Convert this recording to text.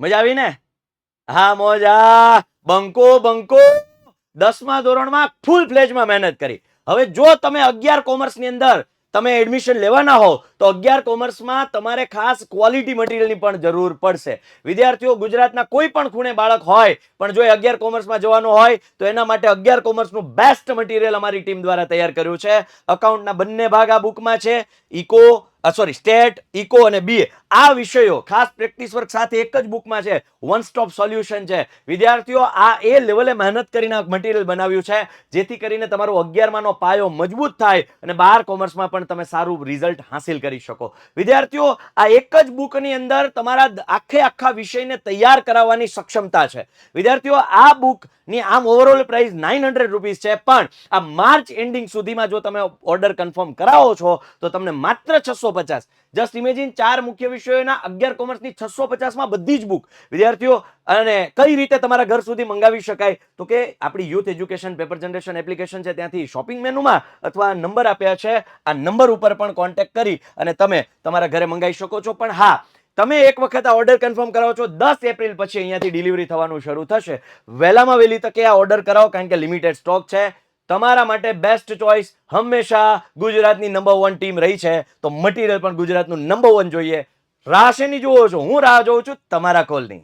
મજા આવી ને? હા મોજા બંકો 10મા ધોરણમાં ફૂલ ફ્લેજમાં મહેનત કરી. હવે જો તમે 11 કોમર્સની અંદર તમે એડમિશન લેવાના હો તો 11 કોમર્સમાં તમારે ખાસ ક્વોલિટી મટીરિયલની પણ જરૂર પડશે. વિદ્યાર્થીઓ ગુજરાતના કોઈ પણ ખૂણે બાળક હોય પણ જો 11 કોમર્સમાં જવાનું હોય તો એના માટે 11 કોમર્સનું બેસ્ટ મટીરિયલ અમારી ટીમ દ્વારા તૈયાર કર્યું છે. અકાઉન્ટના બંને ભાગ આ બુકમાં છે. સ્ટેટ, ઇકો અને બીએ આ વિષયો ખાસ પ્રેક્ટિસ વર્ક સાથે એક જ બુકમાં છે. વન સ્ટોપ સોલ્યુશન છે. વિદ્યાર્થીઓ આ એ લેવલે મહેનત કરીને મટીરિયલ બનાવ્યું છે જેથી કરીને તમારો 11માનો પાયો મજબૂત થાય અને 12 કોમર્સમાં પણ તમે સારું રિઝલ્ટ હાંસિલ કરી શકો. વિદ્યાર્થીઓ આ એક જ બુકની અંદર તમારા આખા વિષયને તૈયાર કરાવવાની સક્ષમતા છે. વિદ્યાર્થીઓ આ બુકની આમ ઓવરઓલ પ્રાઇસ 900 રૂપીસ છે, પણ આ માર્ચ એન્ડિંગ સુધીમાં જો તમે ઓર્ડર કન્ફર્મ કરાવો છો તો તમને માત્ર 650. જસ્ટ ઇમેજિન 4 મુખ્ય વિષયોના 11 કોમર્સની 650માં બધી જ બુક. વિદ્યાર્થીઓ અને કઈ રીતે તમારા ઘર સુધી મંગાવી શકાય તો કે આપણી youth education paper generation application છે ત્યાંથી શોપિંગ મેનુમાં અથવા નંબર આપ્યા છે આ નંબર ઉપર પણ કોન્ટેક્ટ કરી અને તમે તમારા ઘરે મંગાવી શકો છો. પણ હા, તમે એક વખત આ ઓર્ડર કન્ફર્મ કરાવો છો 10 એપ્રિલ પછી અહીંયાથી ડિલિવરી થવાનું શરૂ થશે. વહેલામાં વહેલી તકે આ ઓર્ડર કરાવો કારણ કે લિમિટેડ સ્ટોક છે. તમારા માટે બેસ્ટ ચોઇસ હંમેશા ગુજરાતની નંબર 1 ટીમ રહી છે, તો મટીરિયલ પણ ગુજરાતનું નંબર 1 જોઈએ. રાહ શેની જુઓ છો? હું રાહ જોઉં છું તમારા કોલની.